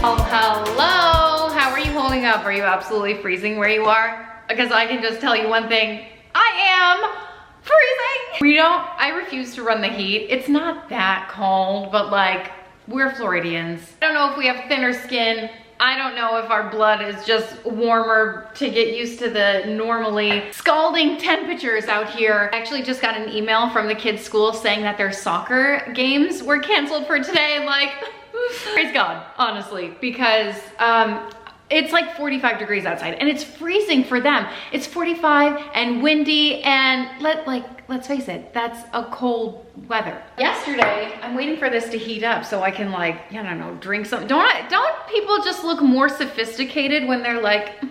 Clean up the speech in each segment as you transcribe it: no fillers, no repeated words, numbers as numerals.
Oh, hello. How are you holding up? Are you absolutely freezing where you are? Because I can just tell you one thing. I am freezing. I refuse to run the heat. It's not that cold, but like, we're Floridians. I don't know if we have thinner skin. I don't know if our blood is just warmer to get used to the normally scalding temperatures out here. I actually just got an email from the kids' school saying that their soccer games were canceled for today. Like, praise God, honestly, because it's like 45 degrees outside and it's freezing for them. It's 45 and windy and let's face it, that's a cold weather. Yesterday, I'm waiting for this to heat up so I can like, I don't know, drink something. Don't people just look more sophisticated when they're like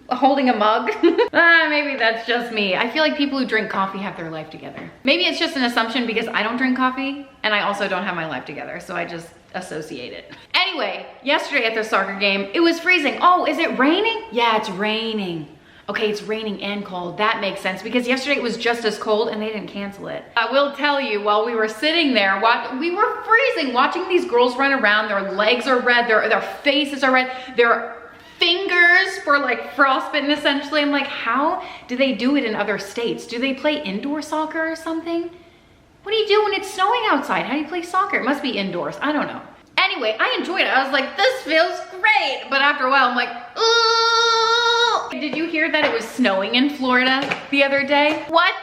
holding a mug? Maybe that's just me. I feel like people who drink coffee have their life together. Maybe it's just an assumption because I don't drink coffee and I also don't have my life together, so I just associate it. Anyway, yesterday at the soccer game, it was freezing. Oh, is it raining? Yeah, it's raining. Okay, it's raining and cold. That makes sense because yesterday it was just as cold and they didn't cancel it. I will tell you, while we were sitting there, we were freezing, watching these girls run around. Their legs are red, their faces are red, their fingers were like frostbitten essentially. I'm like, how do they do it in other states? Do they play indoor soccer or something? What do you do when it's snowing outside? How do you play soccer? It must be indoors. I don't know. Anyway, I enjoyed it. I was like, this feels great. But after a while, I'm like, ooh. Did you hear that it was snowing in Florida the other day? What?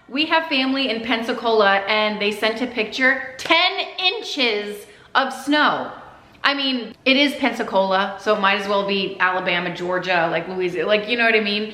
We have family in Pensacola and they sent a picture, 10 inches of snow. I mean, it is Pensacola, so it might as well be Alabama, Georgia, like Louisiana, like, you know what I mean?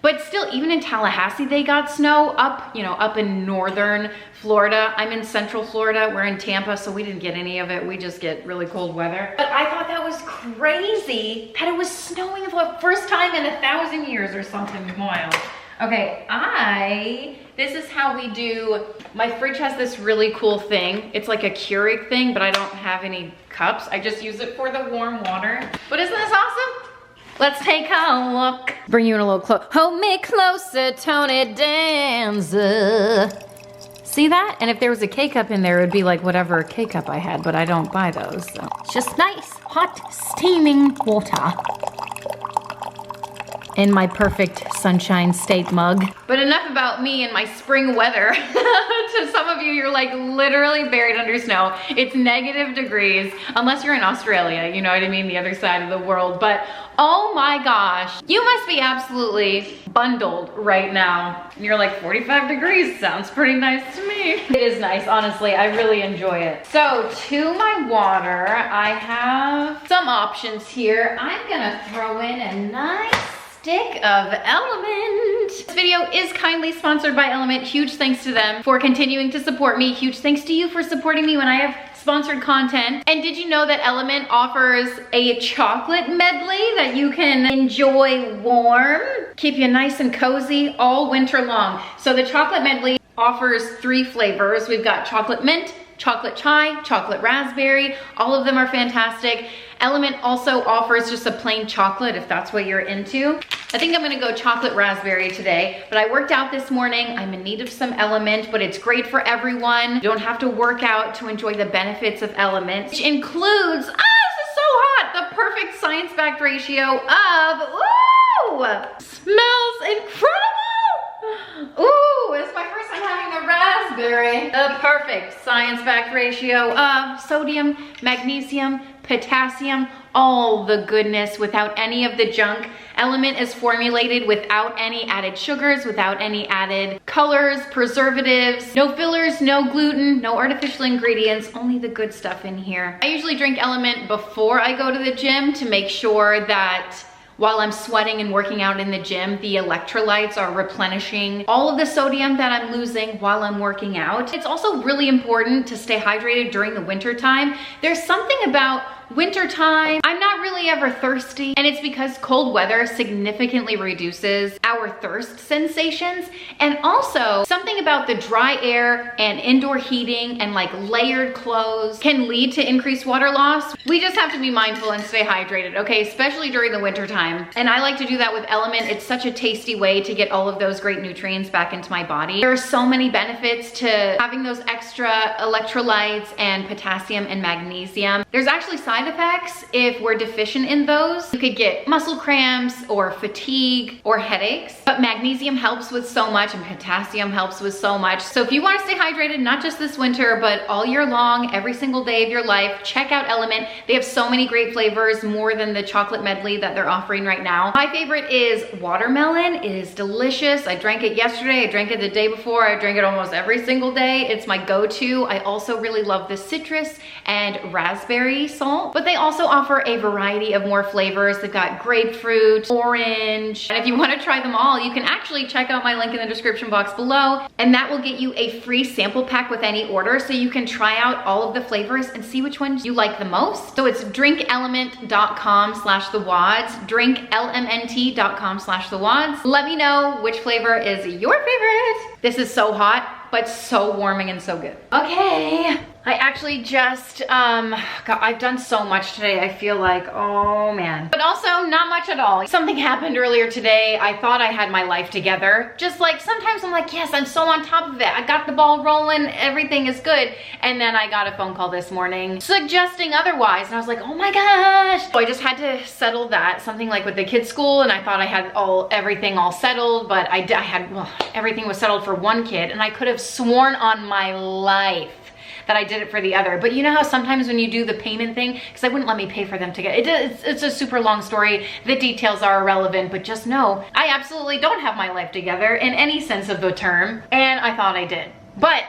But still, even in Tallahassee, they got snow up, you know, up in northern Florida. I'm in central Florida. We're in Tampa, so we didn't get any of it. We just get really cold weather. But I thought that was crazy that it was snowing for the first time in 1,000 years or something wild. Okay, this is how we do, my fridge has this really cool thing. It's like a Keurig thing, but I don't have any cups. I just use it for the warm water. But isn't this awesome? Let's take a look. Bring you in a little close. Hold me closer, Tony Danza. See that? And if there was a K-cup in there, it would be like whatever K-cup I had, but I don't buy those. So. It's just nice, hot, steaming water. In my perfect Sunshine State mug. But enough about me and my spring weather. To some of you, you're like literally buried under snow. It's negative degrees, unless you're in Australia, you know what I mean? The other side of the world. But oh my gosh, you must be absolutely bundled right now. And you're like, 45 degrees sounds pretty nice to me. It is nice, honestly, I really enjoy it. So to my water, I have some options here. I'm gonna throw in a nice stick of Element. This video is kindly sponsored by Element. Huge thanks to them for continuing to support me. Huge thanks to you for supporting me when I have sponsored content. And did you know that Element offers a chocolate medley that you can enjoy warm, keep you nice and cozy all winter long. So the chocolate medley offers 3 flavors. We've got chocolate mint, chocolate chai, chocolate raspberry. All of them are fantastic. Element also offers just a plain chocolate if that's what you're into. I think I'm gonna go chocolate raspberry today, but I worked out this morning. I'm in need of some Element, but it's great for everyone. You don't have to work out to enjoy the benefits of Element, which includes, this is so hot, the perfect science-backed ratio of, smells incredible. Ooh, it's my first time having the raspberry. The perfect science-backed ratio of sodium, magnesium, potassium, all the goodness without any of the junk. Element is formulated without any added sugars, without any added colors, preservatives, no fillers, no gluten, no artificial ingredients, only the good stuff in here. I usually drink Element before I go to the gym to make sure that while I'm sweating and working out in the gym, the electrolytes are replenishing all of the sodium that I'm losing while I'm working out. It's also really important to stay hydrated during the winter time. There's something about wintertime, I'm not really ever thirsty, and it's because cold weather significantly reduces our thirst sensations, and also something about the dry air and indoor heating and like layered clothes can lead to increased water loss. We just have to be mindful and stay hydrated, okay, especially during the winter time. And I like to do that with Element. It's such a tasty way to get all of those great nutrients back into my body. There are so many benefits to having those extra electrolytes and potassium and magnesium. There's actually side side effects, if we're deficient in those, you could get muscle cramps or fatigue or headaches. But magnesium helps with so much and potassium helps with so much. So if you want to stay hydrated, not just this winter, but all year long, every single day of your life, check out Element. They have so many great flavors, more than the chocolate medley that they're offering right now. My favorite is watermelon. It is delicious. I drank it yesterday. I drank it the day before. I drink it almost every single day. It's my go-to. I also really love the citrus and raspberry salt, but they also offer a variety of more flavors. They've got grapefruit, orange, and if you want to try them all, you can actually check out my link in the description box below, and that will get you a free sample pack with any order, so you can try out all of the flavors and see which ones you like the most. So it's drinkelement.com/thewads, drinklmnt.com/thewads. Let me know which flavor is your favorite. This is so hot, but so warming and so good. Okay, I actually just, I've done so much today. I feel like, oh man. But also not much at all. Something happened earlier today. I thought I had my life together. Just like, sometimes I'm like, yes, I'm so on top of it. I got the ball rolling, everything is good. And then I got a phone call this morning suggesting otherwise. And I was like, oh my gosh. So I just had to settle that, something like with the kids' school. And I thought I had everything all settled, but everything was settled for one kid. And I could have sworn on my life that I did it for the other. But you know how sometimes when you do the payment thing, because they wouldn't let me pay for them to get it's a super long story. The details are irrelevant, but just know I absolutely don't have my life together in any sense of the term, and I thought I did. But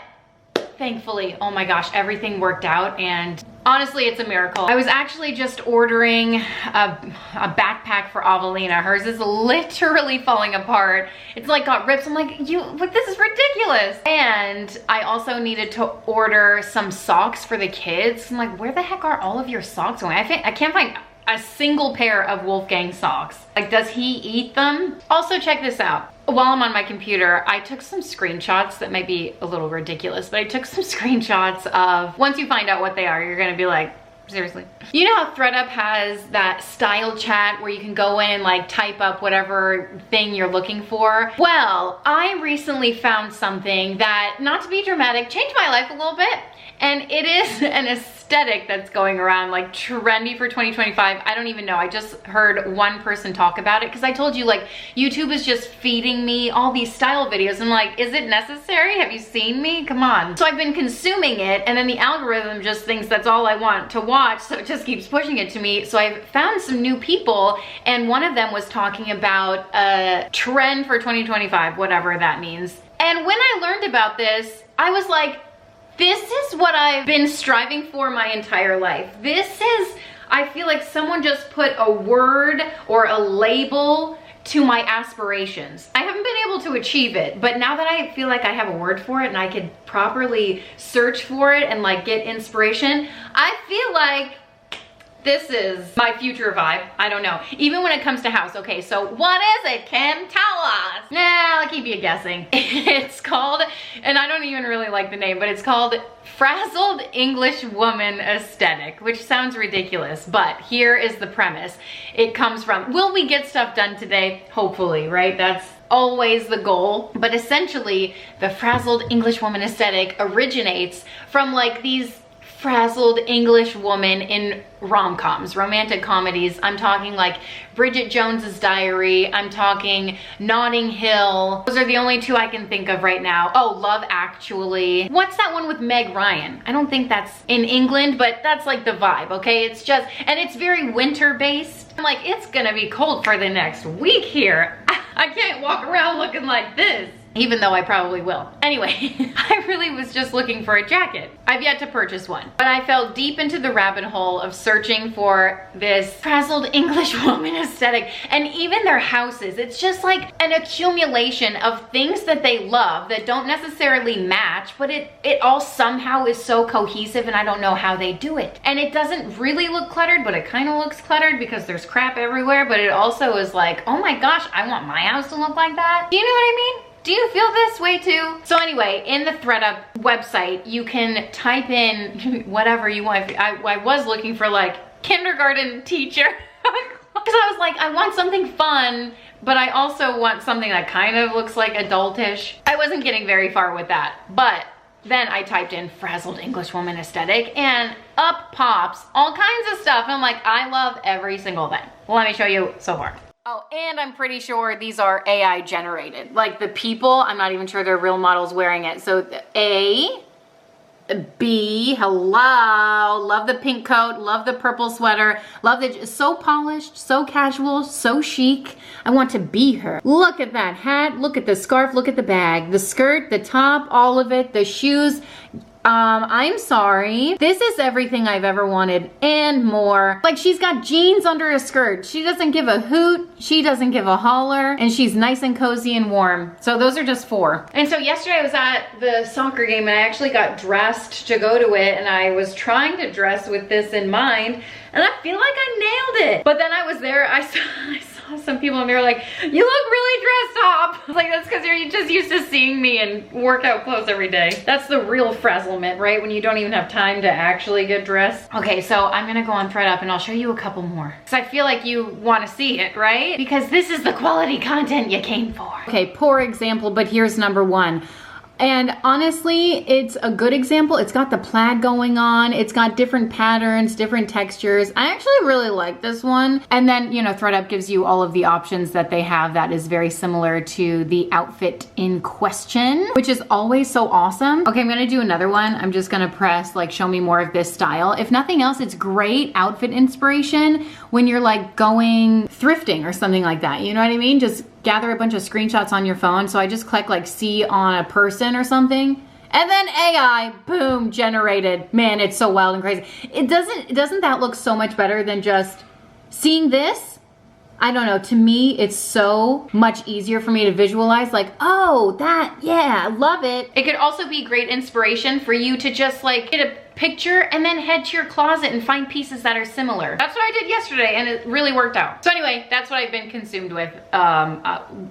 thankfully, oh my gosh, everything worked out, and honestly, it's a miracle. I was actually just ordering a backpack for Avelina. Hers is literally falling apart. It's like got rips. I'm like, this is ridiculous. And I also needed to order some socks for the kids. I'm like, where the heck are all of your socks going? I can't find a single pair of Wolfgang socks. Like, does he eat them? Also, check this out. While I'm on my computer, I took some screenshots that might be a little ridiculous, but I took some screenshots of, once you find out what they are, you're gonna be like, seriously. You know how ThredUp has that style chat where you can go in and like type up whatever thing you're looking for? Well, I recently found something that, not to be dramatic, changed my life a little bit. And it is an aesthetic that's going around, like trendy for 2025. I don't even know. I just heard one person talk about it, because I told you, like, YouTube is just feeding me all these style videos. I'm like, is it necessary? Have you seen me? Come on. So I've been consuming it, and then the algorithm just thinks that's all I want to watch, so it just keeps pushing it to me. So I've found some new people, and one of them was talking about a trend for 2025, whatever that means. And when I learned about this, I was like, this is what I've been striving for my entire life. I feel like someone just put a word or a label to my aspirations. I haven't been able to achieve it, but now that I feel like I have a word for it and I could properly search for it and like get inspiration, I feel like this is my future vibe. I don't know. Even when it comes to house. Okay, so what is it, Kim? Tell us. Nah, I'll keep you guessing. It's called, and I don't even really like the name, but it's called Frazzled English Woman Aesthetic, which sounds ridiculous, but here is the premise. It comes from, will we get stuff done today? Hopefully, right? That's always the goal. But essentially, the Frazzled English Woman Aesthetic originates from like these frazzled English woman in rom-coms, romantic comedies. I'm talking like Bridget Jones's Diary. I'm talking Notting Hill. Those are the only two I can think of right now. Oh, Love Actually. What's that one with Meg Ryan? I don't think that's in England, but that's like the vibe, okay? It's just, and it's very winter-based. I'm like, it's gonna be cold for the next week here. I can't walk around looking like this. Even though I probably will. Anyway, I really was just looking for a jacket. I've yet to purchase one, but I fell deep into the rabbit hole of searching for this frazzled English woman aesthetic, and even their houses. It's just like an accumulation of things that they love that don't necessarily match, but it all somehow is so cohesive, and I don't know how they do it. And it doesn't really look cluttered, but it kind of looks cluttered because there's crap everywhere, but it also is like, oh my gosh, I want my house to look like that. Do you know what I mean? Do you feel this way too? So anyway, in the ThredUp website, you can type in whatever you want. I was looking for like kindergarten teacher. Because I was like, I want something fun, but I also want something that kind of looks like adultish. I wasn't getting very far with that, but then I typed in frazzled English woman aesthetic and up pops all kinds of stuff. I'm like, I love every single thing. Well, let me show you so far. Oh, and I'm pretty sure these are AI generated. Like the people, I'm not even sure they're real models wearing it. So the A, B, hello, love the pink coat, love the purple sweater, love the, so polished, so casual, so chic. I want to be her. Look at that hat, look at the scarf, look at the bag, the skirt, the top, all of it, the shoes. I'm sorry. This is everything I've ever wanted and more. Like she's got jeans under a skirt. She doesn't give a hoot. She doesn't give a holler. And she's nice and cozy and warm. So those are just 4. And so yesterday I was at the soccer game and I actually got dressed to go to it. And I was trying to dress with this in mind. And I feel like I nailed it. But then I was there, I saw some people and they were like, you look really dressed up. I was like, that's because you're just used to seeing me in workout clothes every day. That's the real frazzlement, right? When you don't even have time to actually get dressed. Okay, so I'm gonna go on ThredUp and I'll show you a couple more. Because I feel like you wanna see it, right? Because this is the quality content you came for. Okay, poor example, but here's number 1. And honestly, it's a good example. It's got the plaid going on. It's got different patterns, different textures. I actually really like this one. And then, you know, ThredUp gives you all of the options that they have that is very similar to the outfit in question, which is always so awesome. Okay, I'm gonna do another one. I'm just gonna press like, show me more of this style. If nothing else, it's great outfit inspiration when you're like going thrifting or something like that. You know what I mean? Just gather a bunch of screenshots on your phone. So I just click like see on a person or something. And then AI, boom, generated. Man, it's so wild and crazy. Doesn't that look so much better than just seeing this? I don't know, to me, it's so much easier for me to visualize like, oh, that, yeah, I love it. It could also be great inspiration for you to just like get a picture and then head to your closet and find pieces that are similar. That's what I did yesterday and it really worked out. So anyway, that's what I've been consumed with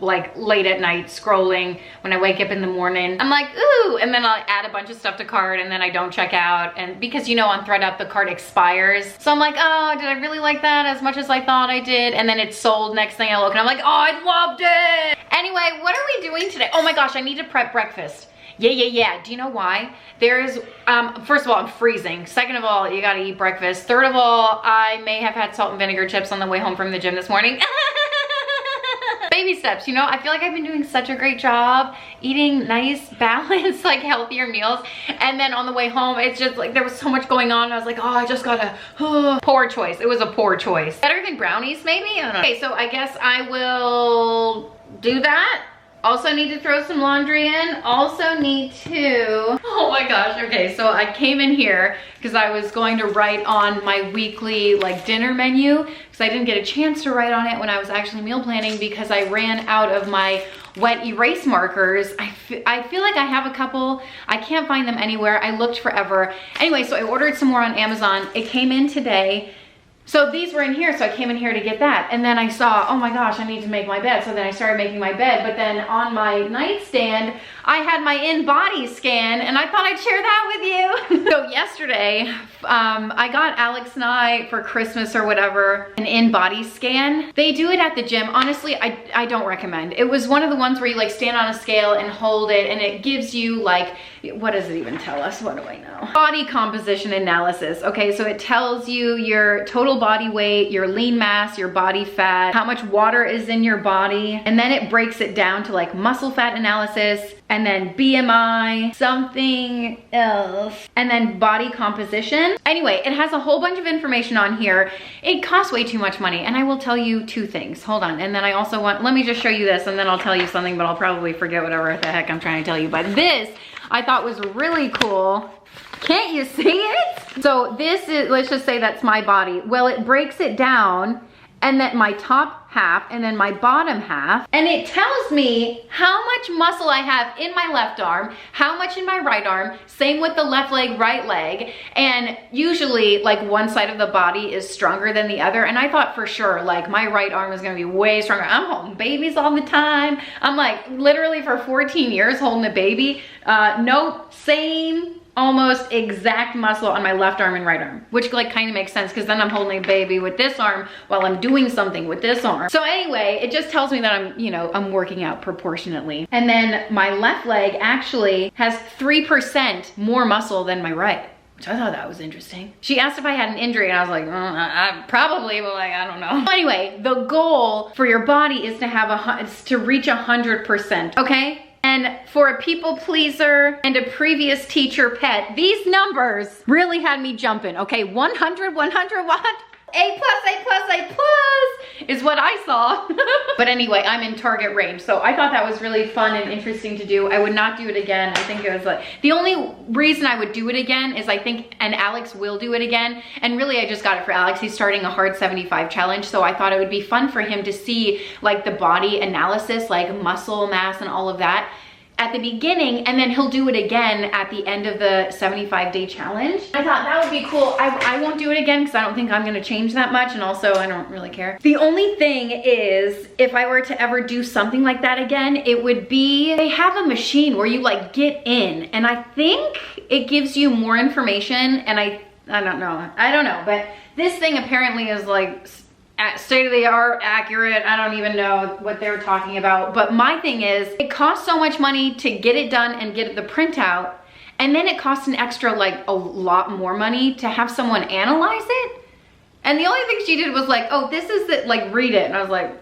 like late at night scrolling. When I wake up in the morning, I'm like, ooh, and then I'll add a bunch of stuff to cart and then I don't check out. And because you know on ThredUp the cart expires. So I'm like, oh, did I really like that as much as I thought I did? And then it's sold next thing I look and I'm like, oh, I loved it. Anyway, what are we doing today? Oh my gosh, I need to prep breakfast. Yeah. Do you know why? There's, first of all, I'm freezing. Second of all, you gotta eat breakfast. Third of all, I may have had salt and vinegar chips on the way home from the gym this morning. Baby steps, you know, I feel like I've been doing such a great job eating nice, balanced, like healthier meals. And then on the way home, it's just like, there was so much going on. I was like, oh, I just gotta, poor choice. It was a poor choice. Better than brownies, maybe? I don't know. Okay, so I guess I will do that. Also need to throw some laundry in. Also need to, oh my gosh, okay, so I came in here because I was going to write on my weekly like dinner menu because I didn't get a chance to write on it when I was actually meal planning because I ran out of my wet erase markers. I feel like I have a couple. I can't find them anywhere. I looked forever. Anyway, so I ordered some more on Amazon. It came in today. So these were in here, so I came in here to get that. And then I saw, oh my gosh, I need to make my bed. So then I started making my bed. But then on my nightstand, I had my in-body scan and I thought I'd share that with you. So yesterday, I got Alex and I for Christmas or whatever, an in-body scan. They do it at the gym. Honestly, I don't recommend. It was one of the ones where you like stand on a scale and hold it and it gives you like, what does it even tell us? What do I know? Body composition analysis. Okay, so it tells you your total body weight, your lean mass, your body fat, how much water is in your body, and then it breaks it down to like muscle fat analysis, and then BMI, something else, and then body composition. Anyway, it has a whole bunch of information on here. It costs way too much money, and I will tell you 2 things. Hold on, and then I also want, let me just show you this, and then I'll tell you something, but I'll probably forget whatever the heck I'm trying to tell you. But this, I thought was really cool. Can't you see it? So this is, let's just say that's my body. Well, it breaks it down, and then my top half and then my bottom half, and it tells me how much muscle I have in my left arm, how much in my right arm, same with the left leg, right leg, and usually like one side of the body is stronger than the other. And I thought for sure like my right arm is gonna be way stronger. I'm holding babies all the time. I'm like literally for 14 years holding a baby. Nope, same almost exact muscle on my left arm and right arm, which like kind of makes sense because then I'm holding a baby with this arm while I'm doing something with this arm. So anyway, it just tells me that I'm, you know, I'm working out proportionately. And then my left leg actually has 3% more muscle than my right. Which I thought that was interesting. She asked if I had an injury and I was like, I probably, but like, I don't know. Anyway, the goal for your body is to have to reach 100%, okay? And for a people pleaser and a previous teacher pet, these numbers really had me jumping, okay? 100 what? A plus is what I saw. But anyway, I'm in target range. So I thought that was really fun and interesting to do. I would not do it again. I think it was like, the only reason I would do it again is I think, and Alex will do it again. And really I just got it for Alex. He's starting a hard 75 challenge. So I thought it would be fun for him to see like the body analysis, like muscle mass and all of that at the beginning, and then he'll do it again at the end of the 75-day challenge. I thought that would be cool. I won't do it again because I don't think I'm gonna change that much, and also I don't really care. The only thing is, if I were to ever do something like that again, it would be, they have a machine where you like get in, and I think it gives you more information, and I don't know, but this thing apparently is like state-of-the-art, accurate. I don't even know what they're talking about. But my thing is, it costs so much money to get it done and get the printout, and then it costs an extra, like, a lot more money to have someone analyze it. And the only thing she did was like, oh, this is it, like, read it. And I was like,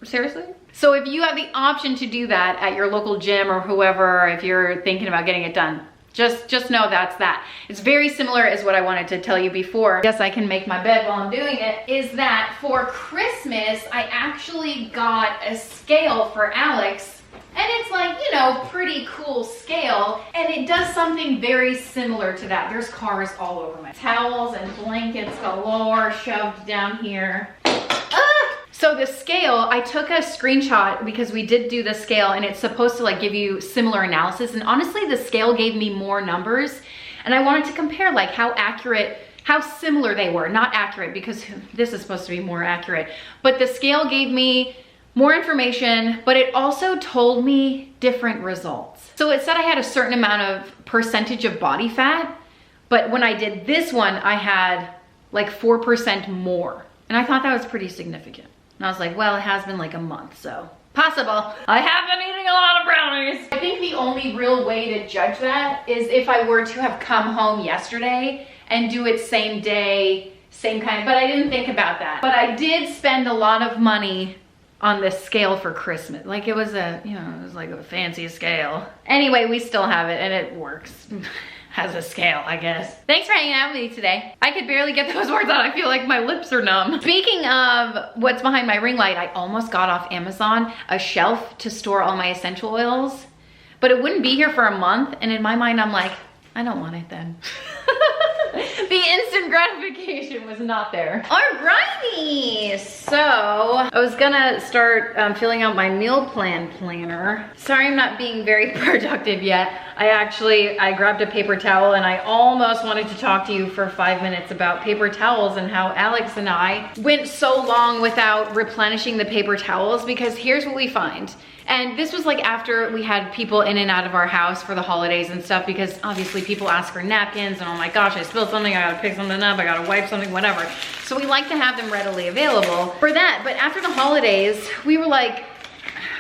seriously? So if you have the option to do that at your local gym or whoever, if you're thinking about getting it done, just know that's that. It's very similar as what I wanted to tell you before. Yes, I can make my bed while I'm doing it. Is that for Christmas, I actually got a scale for Alex. And it's like, you know, pretty cool scale. And it does something very similar to that. There's cars all over my towels and blankets galore shoved down here. So the scale, I took a screenshot because we did do the scale and it's supposed to like give you similar analysis. And honestly, the scale gave me more numbers. And I wanted to compare like how accurate, how similar they were. Not accurate because this is supposed to be more accurate. But the scale gave me more information, but it also told me different results. So it said I had a certain amount of percentage of body fat. But when I did this one, I had like 4% more. And I thought that was pretty significant. And I was like, well, it has been like a month, so possible. I have been eating a lot of brownies. I think the only real way to judge that is if I were to have come home yesterday and do it same day, same kind, but I didn't think about that. But I did spend a lot of money on this scale for Christmas. Like it was a, you know, it was like a fancy scale. Anyway, we still have it and it works. Has a scale, I guess. Thanks for hanging out with me today. I could barely get those words out. I feel like my lips are numb. Speaking of what's behind my ring light, I almost got off Amazon a shelf to store all my essential oils, but it wouldn't be here for a month. And in my mind, I'm like, I don't want it then. The instant gratification was not there. Alrighty, so I was gonna start filling out my meal plan planner. Sorry I'm not being very productive yet. I grabbed a paper towel and I almost wanted to talk to you for 5 minutes about paper towels and how Alex and I went so long without replenishing the paper towels, because here's what we find. And this was like after we had people in and out of our house for the holidays and stuff, because obviously people ask for napkins and oh my gosh, I spilled something, I gotta pick something up, I gotta wipe something, whatever. So we like to have them readily available for that. But after the holidays, we were like,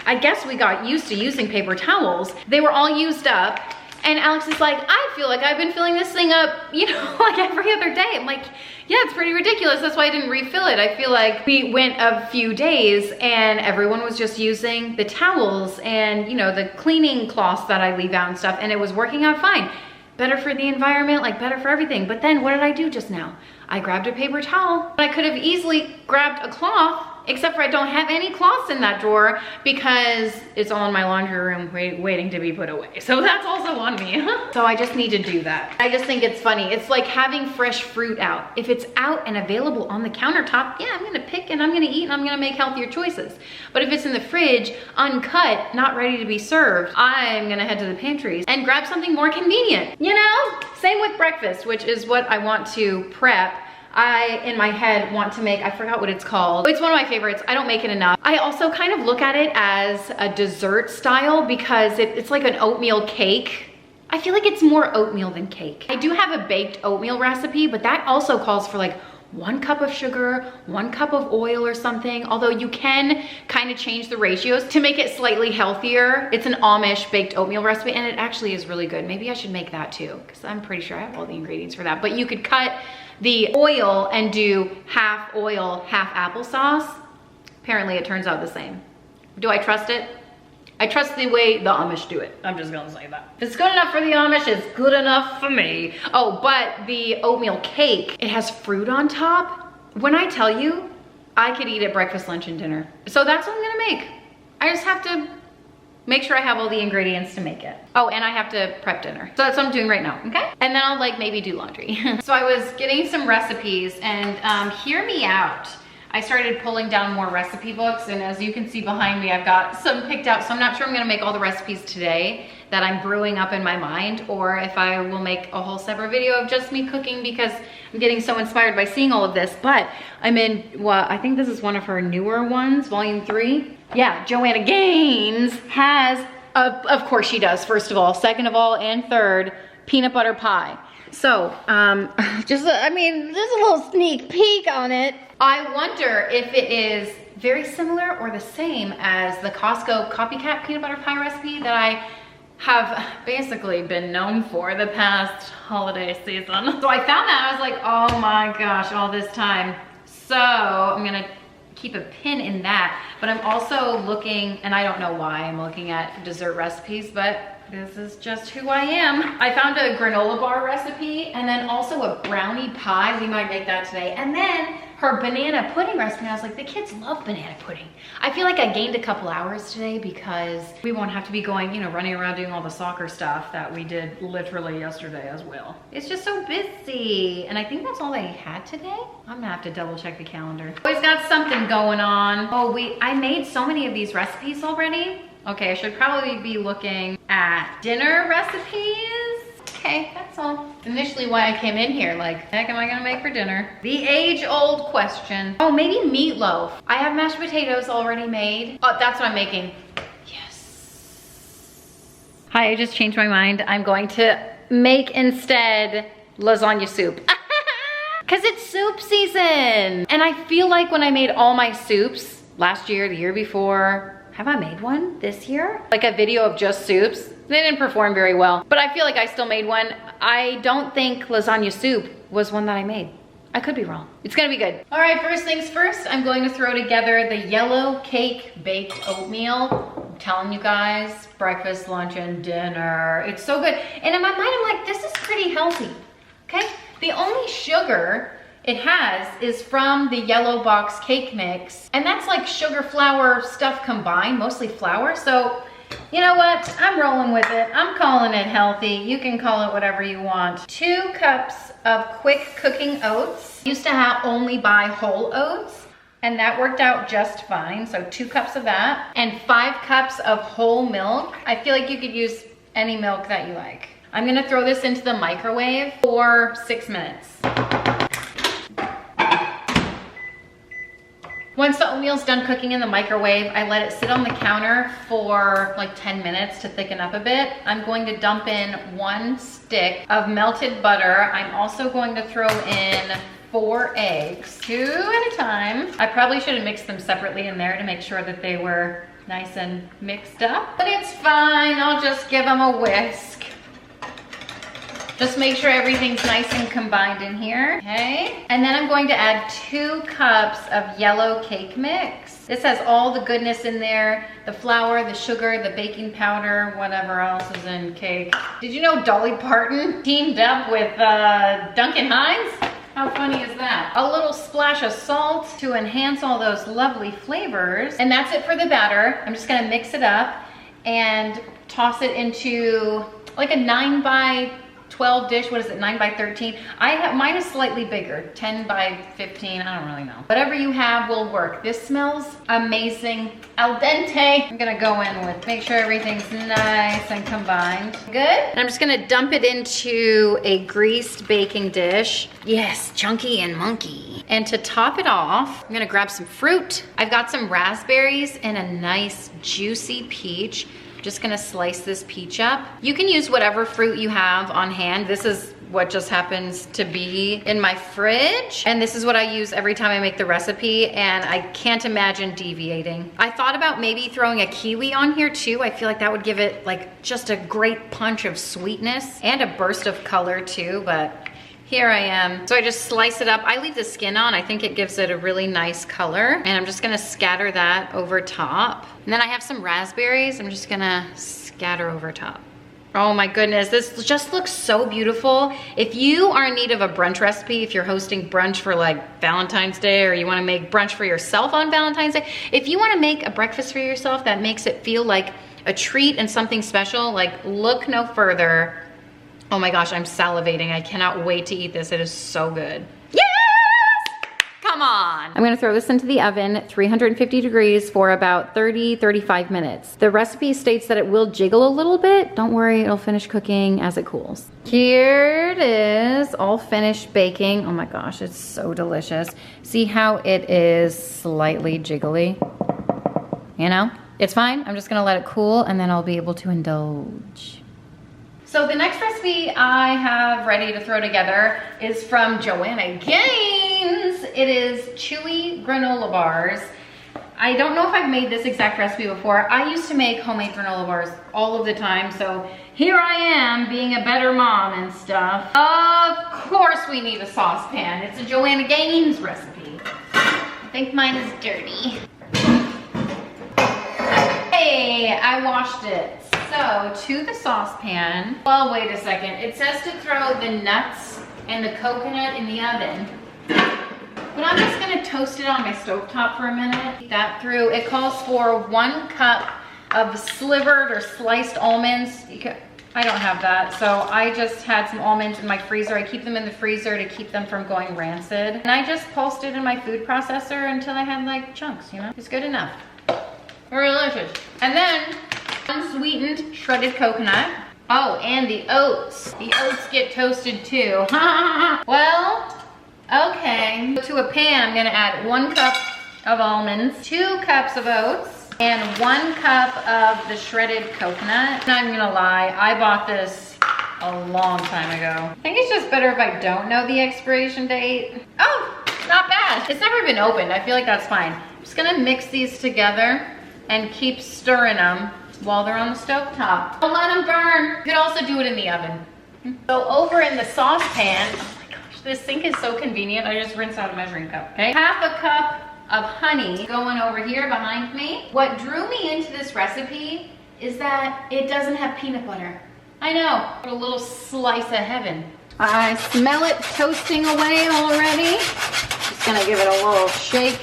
I guess we got used to using paper towels. They were all used up. And Alex is like, I feel like I've been filling this thing up, you know, like every other day. I'm like, yeah, it's pretty ridiculous. That's why I didn't refill it. I feel like we went a few days and everyone was just using the towels and, you know, the cleaning cloths that I leave out and stuff. And it was working out fine. Better for the environment, like better for everything. But then what did I do just now? I grabbed a paper towel. I could have easily grabbed a cloth, except for I don't have any cloths in that drawer because it's all in my laundry room waiting to be put away. So that's also on me. So I just need to do that. I just think it's funny. It's like having fresh fruit out. If it's out and available on the countertop, yeah, I'm gonna pick and I'm gonna eat and I'm gonna make healthier choices. But if it's in the fridge, uncut, not ready to be served, I'm gonna head to the pantries and grab something more convenient. You know, same with breakfast, which is what I want to prep. I, in my head, want to make, I forgot what it's called. It's one of my favorites. I don't make it enough. I also kind of look at it as a dessert style because it's like an oatmeal cake. I feel like it's more oatmeal than cake. I do have a baked oatmeal recipe, but that also calls for like 1 cup of sugar, 1 cup of oil or something. Although you can kind of change the ratios to make it slightly healthier. It's an Amish baked oatmeal recipe and it actually is really good. Maybe I should make that too, because I'm pretty sure I have all the ingredients for that. But you could cut the oil and do half oil, half applesauce. Apparently it turns out the same. Do I trust it? I trust the way the Amish do it. I'm just gonna say that. If it's good enough for the Amish, it's good enough for me. Oh, but the oatmeal cake, it has fruit on top. When I tell you, I could eat it breakfast, lunch, and dinner. So that's what I'm gonna make. I just have to make sure I have all the ingredients to make it. Oh, and I have to prep dinner. So that's what I'm doing right now, okay? And then I'll like maybe do laundry. So I was getting some recipes and hear me out. I started pulling down more recipe books, and as you can see behind me, I've got some picked out. So I'm not sure I'm gonna make all the recipes today that I'm brewing up in my mind, or if I will make a whole separate video of just me cooking, because I'm getting so inspired by seeing all of this. But I'm in, well, I think this is one of her newer ones, volume 3. Yeah, Joanna Gaines has, of course she does, first of all, second of all, and third, peanut butter pie. So, just a little sneak peek on it. I wonder if it is very similar or the same as the Costco copycat peanut butter pie recipe that I have basically been known for the past holiday season. So I found that, I was like, oh my gosh, all this time. So I'm gonna keep a pin in that, but I'm also looking, and I don't know why I'm looking at dessert recipes, but this is just who I am. I found a granola bar recipe and then also a brownie pie. We might make that today. And then her banana pudding recipe. I was like, the kids love banana pudding. I feel like I gained a couple hours today because we won't have to be going, you know, running around doing all the soccer stuff that we did literally yesterday as well. It's just so busy. And I think that's all they had today. I'm gonna have to double check the calendar. Always got something going on. Oh, I made so many of these recipes already. Okay, I should probably be looking at dinner recipes. Okay, that's all. Initially why I came in here, like, heck am I gonna make for dinner? The age-old question. Oh, maybe meatloaf. I have mashed potatoes already made. Oh, that's what I'm making. Yes. Hi, I just changed my mind. I'm going to make instead lasagna soup. Cause it's soup season. And I feel like when I made all my soups last year, the year before, have I made one this year? Like a video of just soups? They didn't perform very well, but I feel like I still made one. I don't think lasagna soup was one that I made. I could be wrong. It's gonna be good. All right, first things first, I'm going to throw together the yellow cake baked oatmeal. I'm telling you guys, breakfast, lunch, and dinner. It's so good. And in my mind, I'm like, this is pretty healthy, okay? The only sugar it has is from the yellow box cake mix. And that's like sugar, flour, stuff combined, mostly flour. So, you know what? I'm rolling with it. I'm calling it healthy. You can call it whatever you want. 2 cups of quick cooking oats. Used to only buy whole oats, and that worked out just fine. So 2 cups of that, and 5 cups of whole milk. I feel like you could use any milk that you like. I'm gonna throw this into the microwave for 6 minutes. Once the oatmeal's done cooking in the microwave, I let it sit on the counter for like 10 minutes to thicken up a bit. I'm going to dump in 1 stick of melted butter. I'm also going to throw in 4 eggs, 2 at a time. I probably should have mixed them separately in there to make sure that they were nice and mixed up, but it's fine. I'll just give them a whisk. Just make sure everything's nice and combined in here, okay? And then I'm going to add 2 cups of yellow cake mix. This has all the goodness in there, the flour, the sugar, the baking powder, whatever else is in cake. Did you know Dolly Parton teamed up with Duncan Hines? How funny is that? A little splash of salt to enhance all those lovely flavors. And that's it for the batter. I'm just gonna mix it up and toss it into like a 9 by 12 dish. What is it, 9 by 13? Mine is slightly bigger, 10 by 15, I don't really know. Whatever you have will work. This smells amazing. Al dente. I'm gonna go in with, make sure everything's nice and combined. Good? And I'm just gonna dump it into a greased baking dish. Yes, chunky and monkey. And to top it off, I'm gonna grab some fruit. I've got some raspberries and a nice juicy peach. Just gonna slice this peach up. You can use whatever fruit you have on hand. This is what just happens to be in my fridge. And this is what I use every time I make the recipe, and I can't imagine deviating. I thought about maybe throwing a kiwi on here too. I feel like that would give it like just a great punch of sweetness and a burst of color too, but here I am. So I just slice it up. I leave the skin on. I think it gives it a really nice color. And I'm just gonna scatter that over top. And then I have some raspberries. I'm just gonna scatter over top. Oh my goodness, this just looks so beautiful. If you are in need of a brunch recipe, if you're hosting brunch for like Valentine's Day, or you wanna make brunch for yourself on Valentine's Day, if you wanna make a breakfast for yourself that makes it feel like a treat and something special, like look no further. Oh my gosh, I'm salivating. I cannot wait to eat this. It is so good. Yes! Come on. I'm gonna throw this into the oven, 350 degrees for about 30-35 minutes. The recipe states that it will jiggle a little bit. Don't worry, it'll finish cooking as it cools. Here it is, all finished baking. Oh my gosh, it's so delicious. See how it is slightly jiggly? You know, it's fine. I'm just gonna let it cool and then I'll be able to indulge. So the next recipe I have ready to throw together is from Joanna Gaines. It is chewy granola bars. I don't know if I've made this exact recipe before. I used to make homemade granola bars all of the time, so here I am being a better mom and stuff. Of course we need a saucepan. It's a Joanna Gaines recipe. I think mine is dirty. Hey, I washed it. So to the saucepan, well, wait a second. It says to throw the nuts and the coconut in the oven. But I'm just gonna toast it on my stovetop for a minute. That through, it calls for 1 cup of slivered or sliced almonds. I don't have that, so I just had some almonds in my freezer. I keep them in the freezer to keep them from going rancid. And I just pulsed it in my food processor until I had like chunks, you know? It's good enough. Delicious. And then unsweetened shredded coconut. Oh, and the oats. The oats get toasted too. Well, okay. To a pan, I'm gonna add 1 cup of almonds, 2 cups of oats, and 1 cup of the shredded coconut. Not even gonna lie, I bought this a long time ago. I think it's just better if I don't know the expiration date. Oh, not bad. It's never been opened. I feel like that's fine. I'm just gonna mix these together and keep stirring them while they're on the stove top. Don't let them burn. You could also do it in the oven. So over in the saucepan, oh my gosh, this sink is so convenient. I just rinse out a measuring cup, okay? 1/2 cup of honey going over here behind me. What drew me into this recipe is that it doesn't have peanut butter. I know, a little slice of heaven. I smell it toasting away already. Just gonna give it a little shake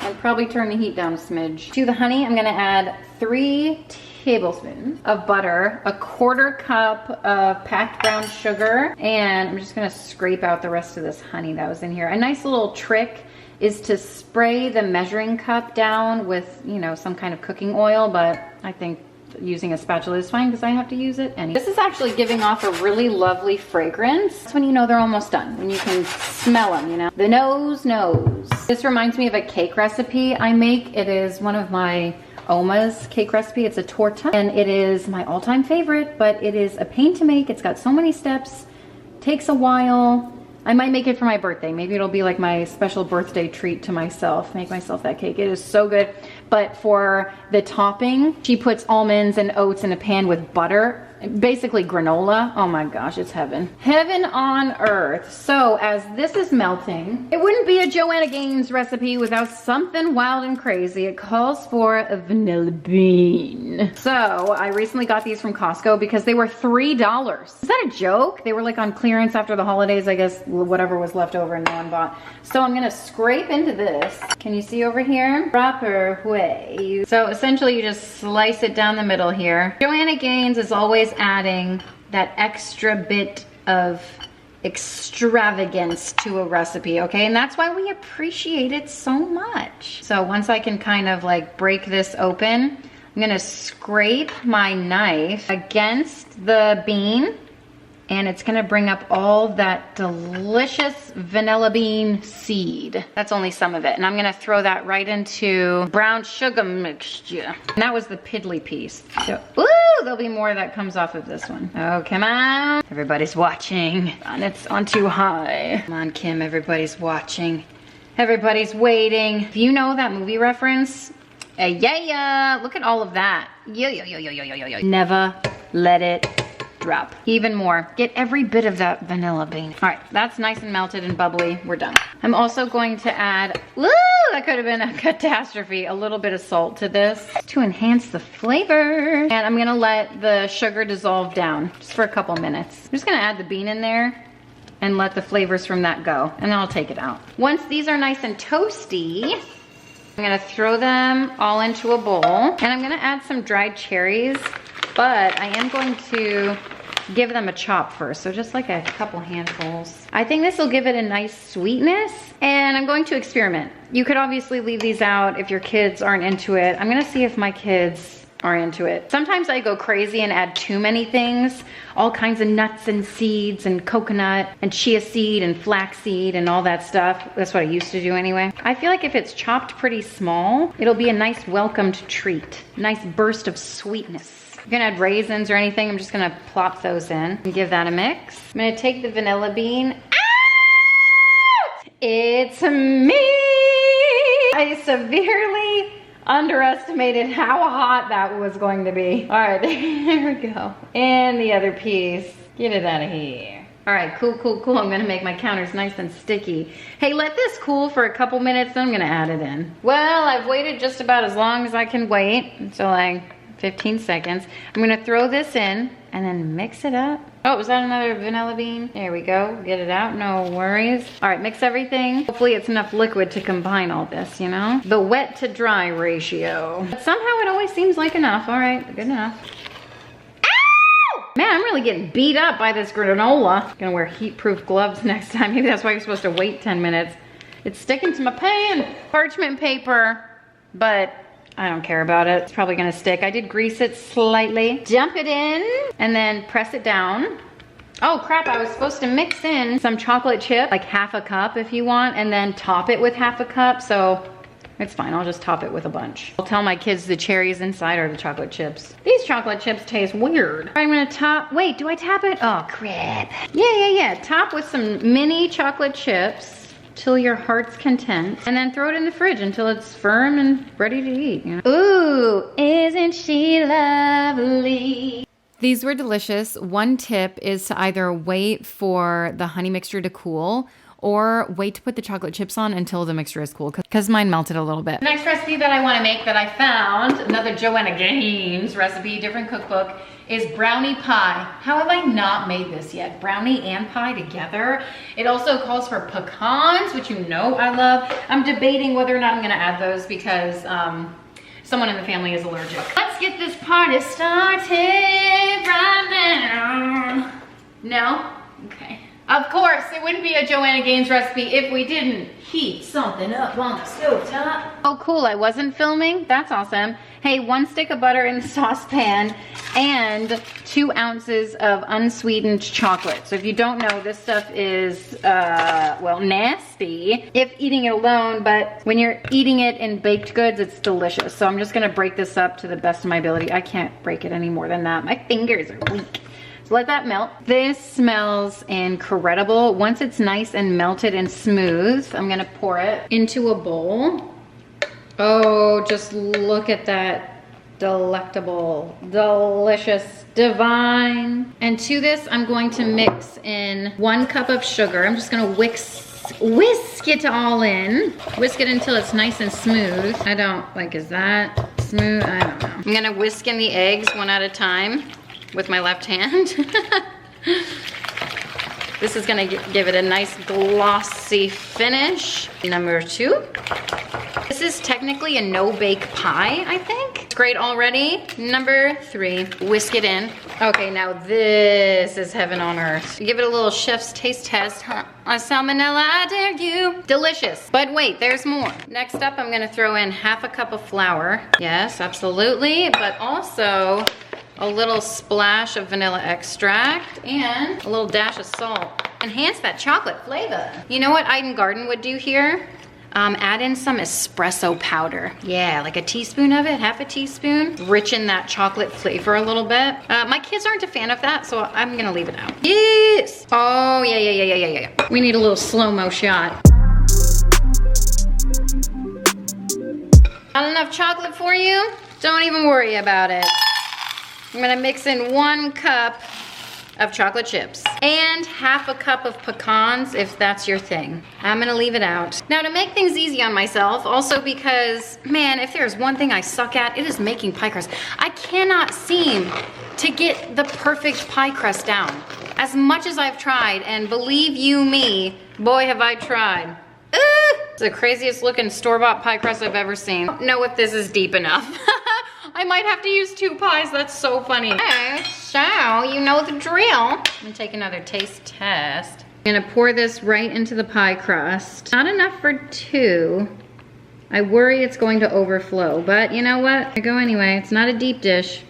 and probably turn the heat down a smidge. To the honey, I'm gonna add 3 tablespoons of butter, 1/4 cup of packed brown sugar, and I'm just gonna scrape out the rest of this honey that was in here. A nice little trick is to spray the measuring cup down with, you know, some kind of cooking oil, but I think using a spatula is fine because I have to use it anyway. This is actually giving off a really lovely fragrance. That's when you know they're almost done, when you can smell them, you know. The nose knows. This reminds me of a cake recipe I make. It is one of my Oma's cake recipe. It's a torta, and it is my all-time favorite, but it is a pain to make. It's got so many steps, takes a while. I might make it for my birthday. Maybe it'll be like my special birthday treat to myself. Make myself that cake. It is so good. But for the topping, she puts almonds and oats in a pan with butter, basically granola. Oh my gosh, it's heaven. Heaven on earth. So as this is melting, it wouldn't be a Joanna Gaines recipe without something wild and crazy. It calls for a vanilla bean. So I recently got these from Costco because they were $3. Is that a joke? They were like on clearance after the holidays, I guess, whatever was left over and no one bought. So I'm gonna scrape into this. Can you see over here? Proper way. So essentially you just slice it down the middle here. Joanna Gaines is always adding that extra bit of extravagance to a recipe, okay? And that's why we appreciate it so much. So once I can kind of like break this open, I'm gonna scrape my knife against the bean and it's gonna bring up all that delicious vanilla bean seed. That's only some of it. And I'm gonna throw that right into brown sugar mixture. And that was the piddly piece. So, ooh, there'll be more that comes off of this one. Oh, come on. Everybody's watching. And it's on too high. Come on, Kim, everybody's watching. Everybody's waiting. If you know that movie reference, yeah, look at all of that. Yeah. Never let it drop. Even more. Get every bit of that vanilla bean. All right, that's nice and melted and bubbly. We're done. I'm also going to add, woo, that could have been a catastrophe, a little bit of salt to this to enhance the flavor. And I'm gonna let the sugar dissolve down just for a couple minutes. I'm just gonna add the bean in there and let the flavors from that go, and then I'll take it out. Once these are nice and toasty, I'm gonna throw them all into a bowl, and I'm gonna add some dried cherries, but I am going to give them a chop first, so just like a couple handfuls. I think this will give it a nice sweetness, and I'm going to experiment. You could obviously leave these out if your kids aren't into it. I'm gonna see if my kids are into it. Sometimes I go crazy and add too many things, all kinds of nuts and seeds and coconut and chia seed and flax seed and all that stuff. That's what I used to do anyway. I feel like if it's chopped pretty small, it'll be a nice welcomed treat. Nice burst of sweetness. You're gonna add raisins or anything, I'm just gonna plop those in and give that a mix. I'm gonna take the vanilla bean. Ah! It's me! I severely underestimated how hot that was going to be. All right, there we go. And the other piece, get it out of here. All right, cool. I'm gonna make my counters nice and sticky. Hey, let this cool for a couple minutes, then I'm gonna add it in. Well, I've waited just about as long as I can wait, so like 15 seconds. I'm gonna throw this in and then mix it up. Oh, was that another vanilla bean? There we go, get it out, no worries. All right, mix everything. Hopefully it's enough liquid to combine all this, you know? The wet to dry ratio. But somehow it always seems like enough. All right, good enough. Ow! Man, I'm really getting beat up by this granola. I'm gonna wear heat-proof gloves next time. Maybe that's why you're supposed to wait 10 minutes. It's sticking to my pan. Parchment paper, but I don't care about it. It's probably gonna stick. I did grease it slightly. Dump it in and then press it down. Oh crap, I was supposed to mix in some chocolate chip, like half a cup if you want, and then top it with half a cup, so it's fine, I'll just top it with a bunch. I'll tell my kids the cherries inside are the chocolate chips. These chocolate chips taste weird. I'm gonna top, wait, do I tap it? Oh crap. Yeah. Top with some mini chocolate chips till your heart's content, and then throw it in the fridge until it's firm and ready to eat, you know? Ooh, isn't she lovely? These were delicious. One tip is to either wait for the honey mixture to cool or wait to put the chocolate chips on until the mixture is cool, because mine melted a little bit. The next recipe that I want to make that I found, another Joanna Gaines recipe, different cookbook, is brownie pie. How have I not made this yet? Brownie and pie together. It also calls for pecans, which you know I love. I'm debating whether or not I'm gonna add those because someone in the family is allergic. Let's get this party started right now. No? Okay. Of course, it wouldn't be a Joanna Gaines recipe if we didn't heat something up on the stove top. Oh cool, I wasn't filming? That's awesome. Hey, 1 stick of butter in the saucepan and 2 ounces of unsweetened chocolate. So if you don't know, this stuff is, well, nasty if eating it alone, but when you're eating it in baked goods, it's delicious. So I'm just gonna break this up to the best of my ability. I can't break it any more than that. My fingers are weak. So let that melt. This smells incredible. Once it's nice and melted and smooth, I'm gonna pour it into a bowl. Oh, just look at that delectable, delicious, divine. And to this, I'm going to mix in 1 cup of sugar. I'm just gonna whisk it all in. Whisk it until it's nice and smooth. I don't, like, is that smooth? I don't know. I'm gonna whisk in the eggs one at a time with my left hand. This is gonna give it a nice glossy finish. Number 2. This is technically a no-bake pie, I think. It's great already. Number 3, whisk it in. Okay, now this is heaven on earth. Give it a little chef's taste test. Huh? On salmonella, I dare you. Delicious. But wait, there's more. Next up, I'm gonna throw in half a cup of flour. Yes, absolutely. But also a little splash of vanilla extract, and a little dash of salt. Enhance that chocolate flavor. You know what Iden Garden would do here? Add in some espresso powder. Yeah, like a teaspoon of it, half a teaspoon. Richen that chocolate flavor a little bit. My kids aren't a fan of that, so I'm gonna leave it out. Yes! Oh, yeah. We need a little slow-mo shot. Not enough chocolate for you? Don't even worry about it. I'm gonna mix in 1 cup of chocolate chips and half a cup of pecans if that's your thing. I'm gonna leave it out. Now to make things easy on myself, also because, man, if there's one thing I suck at, it is making pie crust. I cannot seem to get the perfect pie crust down. As much as I've tried, and believe you me, boy have I tried. It's the craziest looking store-bought pie crust I've ever seen. I don't know if this is deep enough. I might have to use 2 pies. That's so funny. Okay, so you know the drill. I'm gonna take another taste test. I'm gonna pour this right into the pie crust. Not enough for 2. I worry it's going to overflow, but you know what? I go anyway. It's not a deep dish.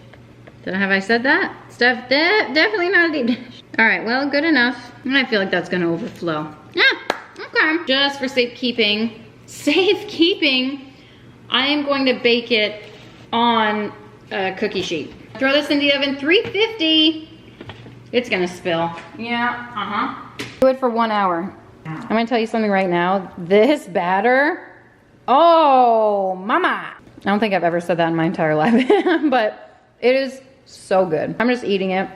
Have I said that? It's definitely not a deep dish. All right, well, good enough. I feel like that's gonna overflow. Yeah, okay. Just for safekeeping, I am going to bake it on a cookie sheet. Throw this in the oven, 350. It's gonna spill. Yeah, Do it for 1 hour. I'm gonna tell you something right now. This batter, oh, mama. I don't think I've ever said that in my entire life, but it is so good. I'm just eating it.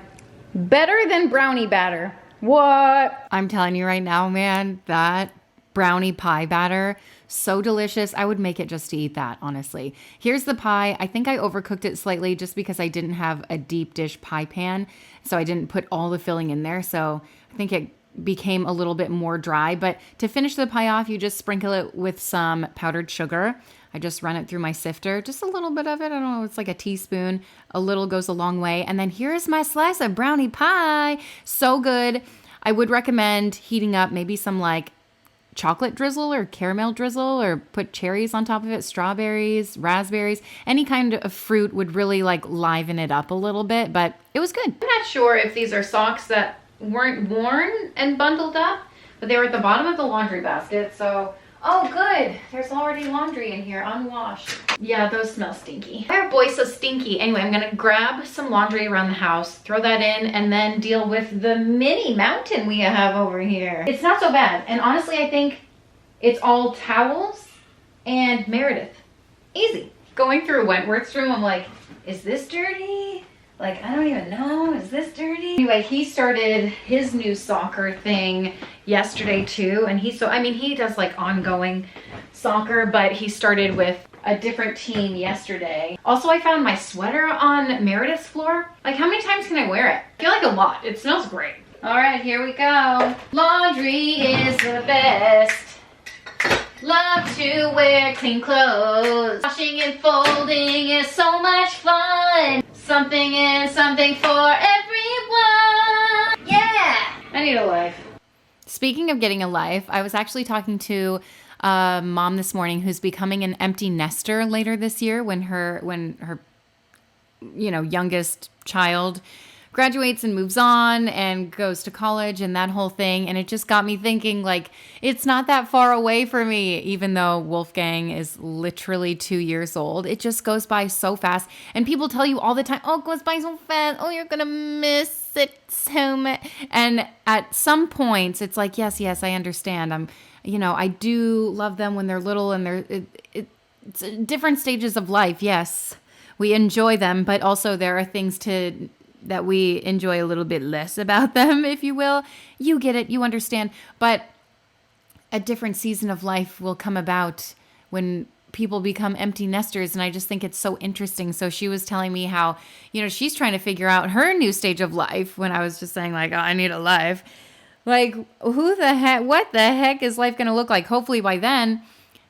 Better than brownie batter. What? I'm telling you right now, man, that brownie pie batter, so delicious. I would make it just to eat that, honestly. Here's the pie. I think I overcooked it slightly just because I didn't have a deep dish pie pan, so I didn't put all the filling in there. So I think it became a little bit more dry. But to finish the pie off, you just sprinkle it with some powdered sugar. I just run it through my sifter, just a little bit of it. I don't know, it's like a teaspoon. A little goes a long way. And then here's my slice of brownie pie. So good. I would recommend heating up maybe some like chocolate drizzle or caramel drizzle, or put cherries on top of it, strawberries, raspberries, any kind of fruit would really like liven it up a little bit, but it was good. I'm not sure if these are socks that weren't worn and bundled up, but they were at the bottom of the laundry basket, so, oh good, there's already laundry in here, unwashed. Yeah, those smell stinky. Why are boys so stinky? Anyway, I'm gonna grab some laundry around the house, throw that in, and then deal with the mini mountain we have over here. It's not so bad, and honestly, I think it's all towels and Meredith. Easy. Going through Wentworth's room, I'm like, is this dirty? Like, I don't even know, is this dirty? Anyway, he started his new soccer thing yesterday too, and he does like ongoing soccer, but he started with a different team yesterday. Also, I found my sweater on Meredith's floor. Like, how many times can I wear it? I feel like a lot. It smells great. All right, here we go. Laundry is the best. Love to wear clean clothes. Washing and folding is so much fun. Something and something for everyone. Yeah, I need a life. Speaking of getting a life, I was actually talking to a mom this morning who's becoming an empty nester later this year when her youngest child graduates and moves on and goes to college and that whole thing. And it just got me thinking, like, it's not that far away for me, even though Wolfgang is literally 2 years old. It just goes by so fast. And people tell you all the time, oh, it goes by so fast. Oh, you're going to miss it so much. And at some points, it's like, yes, I understand. I do love them when they're little and it's different stages of life. Yes, we enjoy them, but also there are things that we enjoy a little bit less about them, if you will. You get it, you understand. But a different season of life will come about when people become empty nesters, and I just think it's so interesting. So she was telling me how, she's trying to figure out her new stage of life when I was just saying like, oh, I need a life. Like, what the heck is life going to look like? Hopefully by then,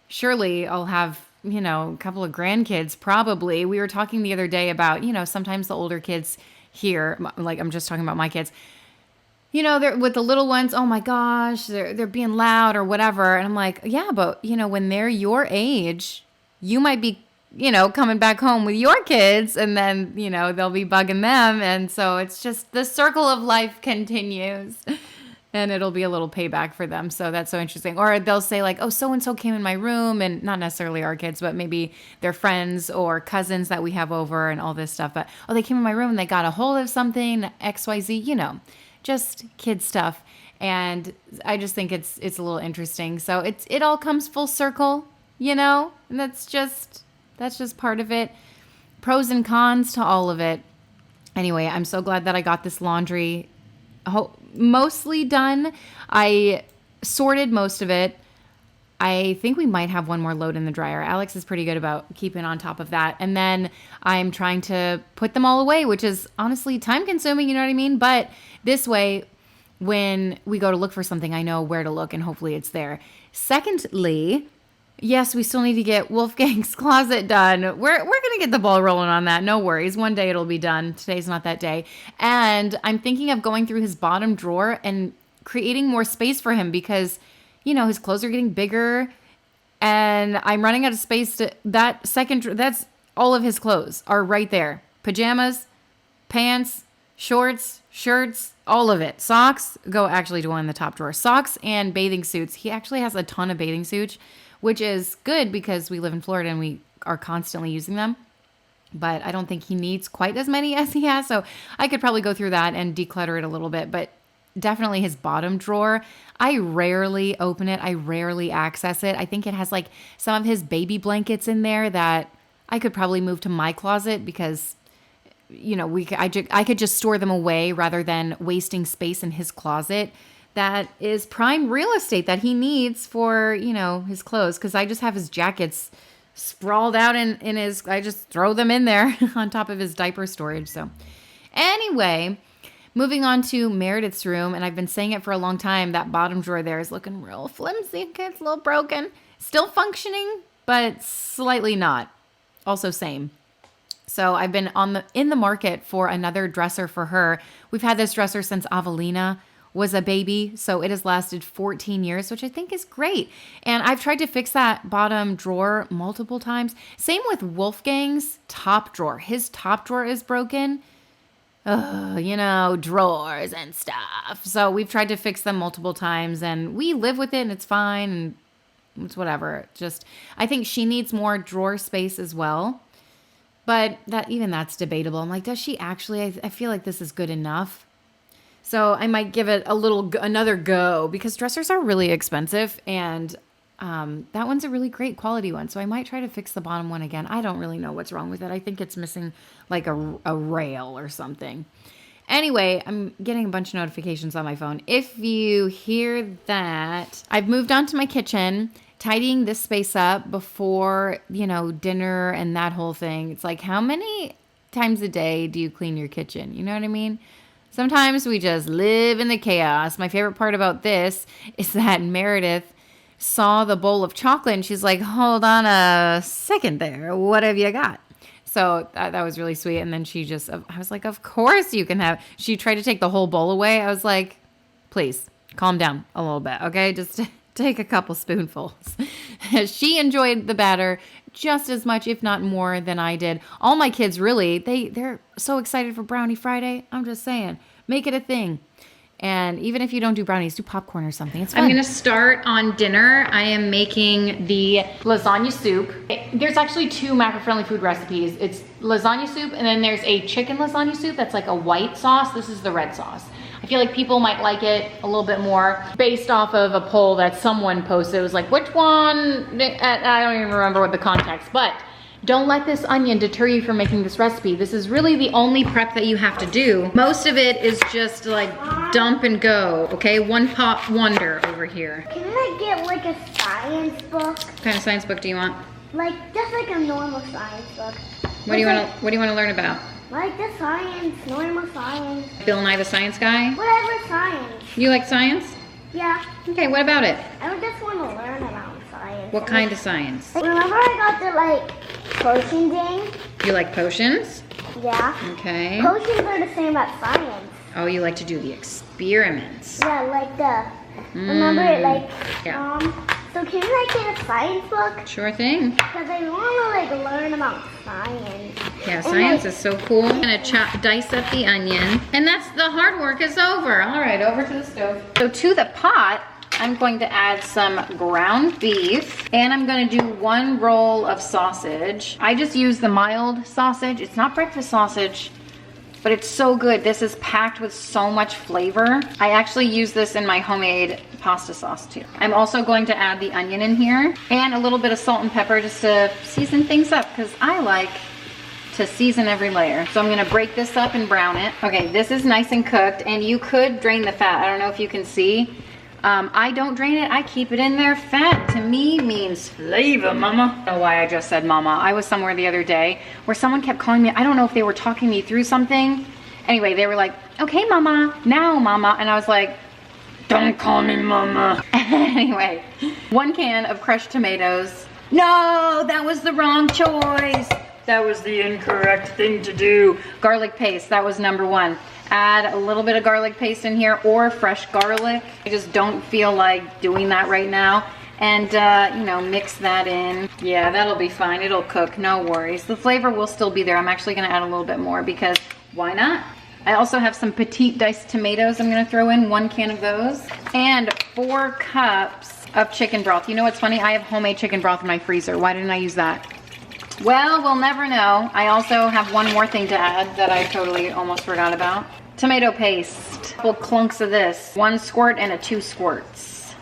surely I'll have, a couple of grandkids, probably. We were talking the other day about, sometimes the older kids here, like I'm just talking about my kids, they're with the little ones, oh my gosh, they're being loud or whatever. And I'm like, yeah, but when they're your age, you might be you know, coming back home with your kids, and then, you know, they'll be bugging them. And so it's just the circle of life continues. And it'll be a little payback for them. So that's so interesting. Or they'll say like, oh, so-and-so came in my room, and not necessarily our kids, but maybe their friends or cousins that we have over and all this stuff. But, oh, they came in my room and they got a hold of something, XYZ, you know, just kid stuff. And I just think it's a little interesting. So it all comes full circle, you know, and that's just part of it. Pros and cons to all of it. Anyway, I'm so glad that I got this laundry mostly done. I sorted most of it. I think we might have one more load in the dryer. Alex is pretty good about keeping on top of that. And then I'm trying to put them all away, which is honestly time consuming, you know what I mean? But this way, when we go to look for something, I know where to look and hopefully it's there. Secondly, yes, we still need to get Wolfgang's closet done. We're going to get the ball rolling on that. No worries. One day it'll be done. Today's not that day. And I'm thinking of going through his bottom drawer and creating more space for him because, you know, his clothes are getting bigger and I'm running out of space that's all of his clothes are right there. Pajamas, pants, shorts, shirts, all of it. Socks go actually to one in the top drawer. Socks and bathing suits. He actually has a ton of bathing suits, which is good because we live in Florida and we are constantly using them. But I don't think he needs quite as many as he has. So I could probably go through that and declutter it a little bit. But definitely his bottom drawer, I rarely open it. I rarely access it. I think it has like some of his baby blankets in there that I could probably move to my closet because, you know, I could just store them away rather than wasting space in his closet. That is prime real estate that he needs for, you know, his clothes. Because I just have his jackets sprawled out in his, I just throw them in there on top of his diaper storage. So anyway, moving on to Meredith's room. And I've been saying it for a long time. That bottom drawer there is looking real flimsy. Okay, it's a little broken. Still functioning, but slightly not. Also same. So I've been in the market for another dresser for her. We've had this dresser since Avelina was a baby, so it has lasted 14 years, which I think is great. And I've tried to fix that bottom drawer multiple times. Same with Wolfgang's top drawer. His top drawer is broken. You know, drawers and stuff. So we've tried to fix them multiple times, and we live with it, and it's fine, and it's whatever. Just, I think she needs more drawer space as well. But that's debatable. I'm like, does she actually? I feel like this is good enough. So I might give it another go because dressers are really expensive and that one's a really great quality one. So I might try to fix the bottom one again. I don't really know what's wrong with it. I think it's missing like a rail or something. Anyway, I'm getting a bunch of notifications on my phone. If you hear that, I've moved on to my kitchen, tidying this space up before, you know, dinner and that whole thing. It's like, how many times a day do you clean your kitchen? You know what I mean? Sometimes we just live in the chaos. My favorite part about this is that Meredith saw the bowl of chocolate and she's like, hold on a second there. What have you got? So that was really sweet. And then I was like, of course you can have. She tried to take the whole bowl away. I was like, please calm down a little bit. Okay. Just take a couple spoonfuls. She enjoyed the batter just as much, if not more, than I did. All my kids really, they're so excited for Brownie Friday. I'm just saying, make it a thing. And even if you don't do brownies, do popcorn or something. It's fun. I'm gonna start on dinner. I am making the lasagna soup. There's actually 2 macro-friendly food recipes. It's lasagna soup, and then there's a chicken lasagna soup that's like a white sauce. This is the red sauce. I feel like people might like it a little bit more based off of a poll that someone posted. It was like, which one? I don't even remember what the context, but don't let this onion deter you from making this recipe. This is really the only prep that you have to do. Most of it is just like dump and go, okay? One pot wonder over here. Can I get like a science book? What kind of science book do you want? Like, just like a normal science book. What do you want to learn about? Like the science, normal science. Bill Nye the Science Guy? Whatever science. You like science? Yeah. Okay, what about it? I just want to learn about science. What kind of science? Remember I got the like potion thing? You like potions? Yeah. Okay. Potions are the same as science. Oh, you like to do the experiments. Yeah, like remember it like, yeah. So can we get a science book? Sure thing. Because I want to learn about science. Yeah, science is so cool. I'm gonna dice up the onion. And that's the hard work is over. All right, over to the stove. So to the pot, I'm going to add some ground beef and I'm gonna do 1 roll of sausage. I just use the mild sausage. It's not breakfast sausage, but it's so good. This is packed with so much flavor. I actually use this in my homemade pasta sauce too. I'm also going to add the onion in here and a little bit of salt and pepper just to season things up because I like to season every layer. So I'm gonna break this up and brown it. Okay, this is nice and cooked and you could drain the fat. I don't know if you can see. I don't drain it, I keep it in there. Fat to me means flavor, mama. I don't know why I just said mama. I was somewhere the other day where someone kept calling me, I don't know if they were talking me through something. Anyway, they were like, okay, mama, now mama. And I was like, don't call me mama. Anyway, 1 can of crushed tomatoes. No, that was the wrong choice. That was the incorrect thing to do. Garlic paste, that was number 1. Add a little bit of garlic paste in here or fresh garlic. I just don't feel like doing that right now. And, you know, mix that in. Yeah, that'll be fine. It'll cook, no worries. The flavor will still be there. I'm actually gonna add a little bit more because why not? I also have some petite diced tomatoes I'm gonna throw in, 1 can of those. And 4 cups of chicken broth. You know what's funny? I have homemade chicken broth in my freezer. Why didn't I use that? Well, we'll never know. I also have 1 more thing to add that I totally almost forgot about. Tomato paste, a couple clunks of this, 1 squirt and 2 squirts.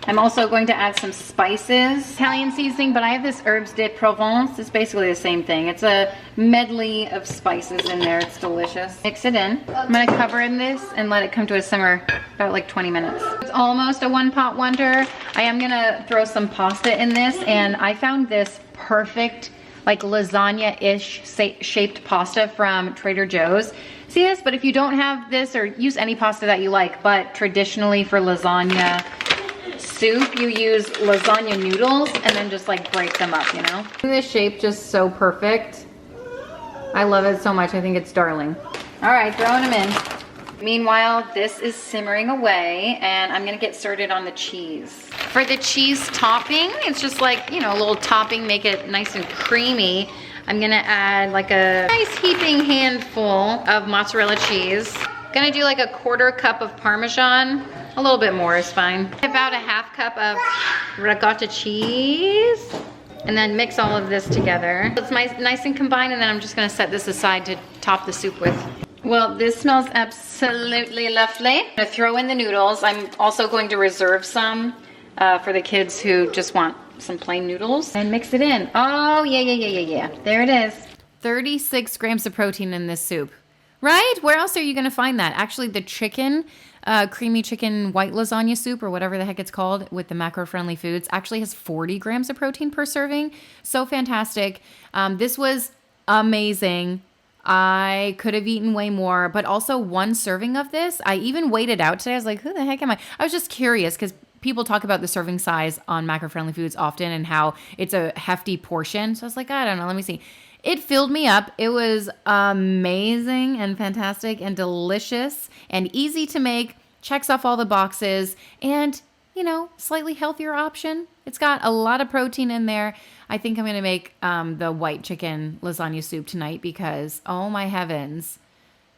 I'm also going to add some spices, Italian seasoning, but I have this herbes de Provence. It's basically the same thing. It's a medley of spices in there. It's delicious. Mix it in. I'm gonna cover in this and let it come to a simmer about like 20 minutes. It's almost a 1-pot wonder. I am gonna throw some pasta in this and I found this perfect like lasagna-ish shaped pasta from Trader Joe's. See this? But if you don't have this, or use any pasta that you like, but traditionally for lasagna soup, you use lasagna noodles and then just like break them up, you know? This shape just so perfect. I love it so much. I think it's darling. All right, throwing them in. Meanwhile, this is simmering away and I'm gonna get started on the cheese. For the cheese topping, it's just like, you know, a little topping, make it nice and creamy. I'm gonna add like a nice heaping handful of mozzarella cheese. Gonna do like a 1/4 cup of Parmesan. A little bit more is fine. About a 1/2 cup of ricotta cheese. And then mix all of this together. It's nice and combined, and then I'm just gonna set this aside to top the soup with. Well, this smells absolutely lovely. I'm gonna throw in the noodles. I'm also going to reserve some for the kids who just want some plain noodles and mix it in. Oh, yeah. There it is. 36 grams of protein in this soup, right? Where else are you gonna find that? Actually, the chicken, creamy chicken white lasagna soup or whatever the heck it's called with the macro-friendly foods actually has 40 grams of protein per serving. So fantastic. This was amazing. I could have eaten way more, but also 1 serving of this, I even weighed it out today. I was like, who the heck am I? I was just curious because people talk about the serving size on macro-friendly foods often and how it's a hefty portion. So I was like, I don't know, let me see. It filled me up. It was amazing and fantastic and delicious and easy to make, checks off all the boxes, and, you know, slightly healthier option. It's got a lot of protein in there. I think I'm going to make the white chicken lasagna soup tonight because, oh my heavens,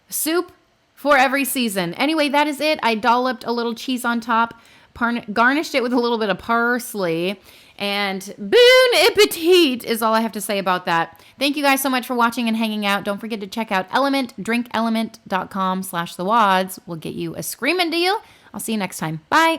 soup for every season. Anyway, that is it. I dolloped a little cheese on top, garnished it with a little bit of parsley, and bon appetit is all I have to say about that. Thank you guys so much for watching and hanging out. Don't forget to check out drinkelement.com/thewads. We'll get you a screaming deal. I'll see you next time. Bye.